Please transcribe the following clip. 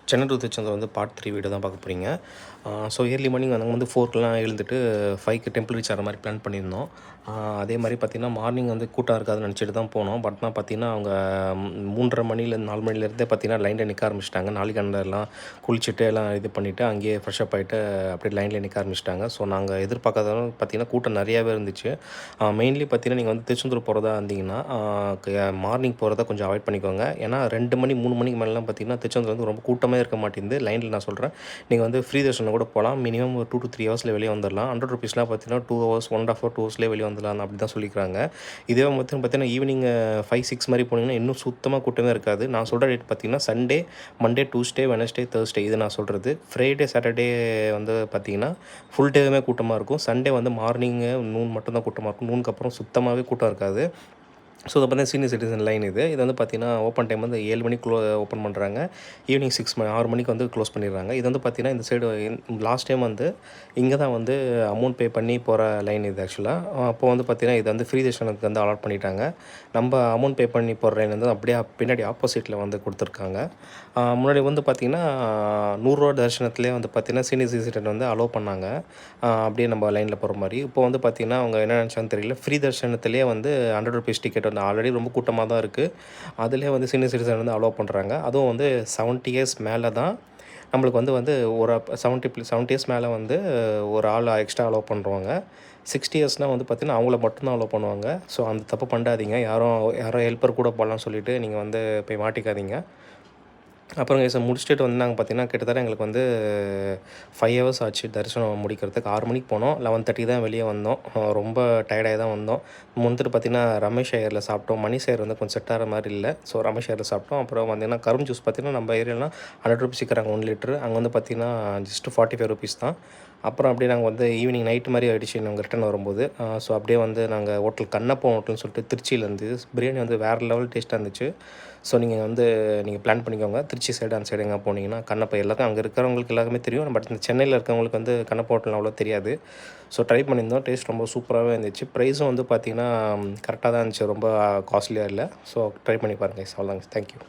Chennai to Tiruchendur வந்து part 3 video தான் பார்க்க போகிறீங்க. ஸோ ஏர்லி மார்னிங் நாங்கள் வந்து 4க்குலாம் எழுந்துட்டு 5க்கு டெம்பிள் ரீச் ஆகிற மாதிரி பிளான் பண்ணியிருந்தோம். அதே மாதிரி பார்த்திங்கன்னா மார்னிங் வந்து கூட்டம் இருக்காதுன்னு நினச்சிட்டு தான் போனோம். பட் நான் பார்த்திங்கன்னா அவங்க 3:30 மணிலேருந்து 4 மணிலேருந்தே பார்த்திங்கன்னா லைனில் நிற்க ஆரம்பிச்சிட்டாங்க. நாளைக்கு குளிச்சுட்டு எல்லாம் இது பண்ணிவிட்டு அங்கேயே ஃப்ரெஷ்அப் ஆகிட்டு அப்படியே லைனில் நிற்க ஆரம்பிச்சிட்டாங்க. ஸோ நாங்கள் எதிர்பார்க்காதவங்க பார்த்திங்கன்னா கூட்டம் நிறையாவே இருந்துச்சு. மெயின்லி பார்த்திங்கன்னா நீங்கள் வந்து திருச்செந்தூர் போகிறதா இருந்தீங்கன்னா மார்னிங் போகிறத கொஞ்சம் அவாய்ட் பண்ணிக்கோங்க. ஏன்னா 2 மணி 3 மணிக்கு மேலாம் பார்த்திங்கன்னா திருச்செந்தூர் வந்து ரொம்ப கூட்டமே இருக்க மாட்டேங்குது. லைனில் நான் சொல்கிறேன், நீங்கள் வந்து ஃப்ரீ தர்ஷனம் கூட போகலாம். மினிமம் ஒரு 2 to 3 ஹவர்ஸில் வெளியே வந்துடலாம். ₹100 பார்த்தீங்கன்னா 2 ஹவர்ஸ் 1 1/2 hour 2 ஹவர்ஸ்லேயே வெளியே வந்துடலாம் அப்படி தான் சொல்லிக்கிறாங்க. இதே பார்த்தீங்கன்னா ஈவினிங் 5 6 மாதிரி போனீங்கன்னா இன்னும் சுத்தமாக கூட்டமே இருக்காது. நான் சொல்கிற டேட் பார்த்தீங்கன்னா Sunday, Monday, Tuesday, Wednesday, Thursday இது நான் சொல்கிறது. ஃப்ரைடே, சாட்டர்டே வந்து பார்த்தீங்கன்னா ஃபுல் டேவுமே கூட்டமாக இருக்கும். சண்டே வந்து மார்னிங்கு நூன் மட்டும் தான் கூட்டமாக இருக்கும். நூனுக்கு அப்புறம் சுத்தமாகவே கூட்டம் இருக்காது. ஸோ இதை பார்த்தீங்கன்னா சீனியர் சிட்டிசன் லைன் இது வந்து பார்த்தீங்கன்னா ஓப்பன் டைம் வந்து 7 மணிக்கு ஓப்பன் பண்ணுறாங்க. ஈவினிங் 6 மணிக்கு வந்து க்ளோஸ் பண்ணிடுறாங்க. இது வந்து பார்த்தீங்கன்னா இந்த சைடு லாஸ்ட் டைம் வந்து இங்கே தான் வந்து அமௌண்ட் பே பண்ணி போகிற லைன் இது ஆக்சுவலாக. அப்போ வந்து பார்த்தீங்கன்னா இது வந்து ஃப்ரீ தர்ஷனுக்கு வந்து அலாட் பண்ணிட்டாங்க. நம்ம அமௌண்ட் பே பண்ணி போகிற லைன் வந்து அப்படியே பின்னாடி ஆப்போசிட்டில் வந்து கொடுத்துருக்காங்க. முன்னாடி வந்து பார்த்திங்கன்னா ₹100 தரிசனத்துலேயே வந்து பார்த்திங்கன்னா சீனியர் சிட்டிசன் வந்து அலோவ் பண்ணாங்க. அப்படியே நம்ம லைனில் போகிற மாதிரி. இப்போ வந்து பார்த்திங்கன்னா அவங்க என்ன நினச்சாங்கன்னு தெரியல. ஃப்ரீ தர்ஷனத்துலேயே வந்து ₹100 டிக்கெட் வந்து ஆல்ரெடி ரொம்ப கூட்டமாக தான் இருக்குது. அதிலே வந்து சீனியர் சிட்டிசன் வந்து அலோவ் பண்ணுறாங்க. அதுவும் வந்து 70 இயர்ஸ் மேலே தான் நம்மளுக்கு வந்து ஒரு 70 இயர்ஸ் மேலே வந்து ஒரு ஆள் எக்ஸ்ட்ரா அலோவ் பண்ணுறவங்க. 60 இயர்ஸ்னால் வந்து பார்த்திங்கன்னா அவங்கள மட்டும்தான் அலோவ் பண்ணுவாங்க. ஸோ அந்த தப்பு பண்ணாதீங்க. யாரோ ஹெல்ப்பர் கூட போகலான்னு சொல்லிவிட்டு நீங்கள் வந்து போய் மாட்டிக்காதீங்க. அப்புறம் முடிச்சுட்டு வந்து நாங்கள் பார்த்திங்கன்னா கிட்டத்தட்ட எங்களுக்கு வந்து 5 ஹவர்ஸ் ஆச்சு தரிசனம் முடிக்கிறதுக்கு. 6 மணிக்கு போனோம். 11:30 தான் வெளியே வந்தோம். ரொம்ப டயர்டாகி தான் வந்தோம். வந்துட்டு பார்த்திங்கன்னா ரமேஷ் ஐயரில் சாப்பிட்டோம். மணிஷ் ஐயர் வந்து கொஞ்சம் செட் ஆகிற மாதிரி இல்லை. ஸோ ரமேஷ் ஐயரில் சாப்பிட்டோம். அப்புறம் பார்த்திங்கன்னா கரும் ஜூஸ் பார்த்திங்கன்னா நம்ம ஏரியாலாம் ₹100 விற்கிறாங்க 1 லிட்டரு. அங்கே வந்து பார்த்திங்கன்னா ஜஸ்ட் ₹45 தான். அப்புறம் அப்படியே நாங்கள் வந்து ஈவினிங் நைட்டு மாதிரி ஆகிடுச்சு நாங்கள் ரிட்டன் வரும்போது. ஸோ அப்படியே வந்து நாங்கள் கண்ணப்பம் ஹோட்டல்னு சொல்லிட்டு திருச்சியிலேருந்து பிரியாணி வந்து வேறு லெவல் டேஸ்ட்டாக இருந்துச்சு. ஸோ நீங்கள் பிளான் பண்ணிக்கோங்க. திருச்சி சைடு அந்த சைடு எங்கே போனீங்கன்னா கண்ணப்பம் எல்லாருக்கும் அங்கே இருக்கிறவங்களுக்கு எல்லாருக்குமே தெரியும். பட் இந்த சென்னையில் இருக்கிறவங்களுக்கு வந்து கண்ணப்பம் ஹோட்டல் அவ்வளோ தெரியாது. ஸோ ட்ரை பண்ணியிருந்தோம். டேஸ்ட் ரொம்ப சூப்பராகவே இருந்துச்சு. ப்ரைஸும் வந்து பார்த்திங்கன்னா கரெக்டாக தான் இருந்துச்சு. ரொம்ப காஸ்ட்லியாக இல்லை. ஸோ ட்ரை பண்ணி பாருங்கள். அவ்வளோதாங்க. தேங்க்யூ.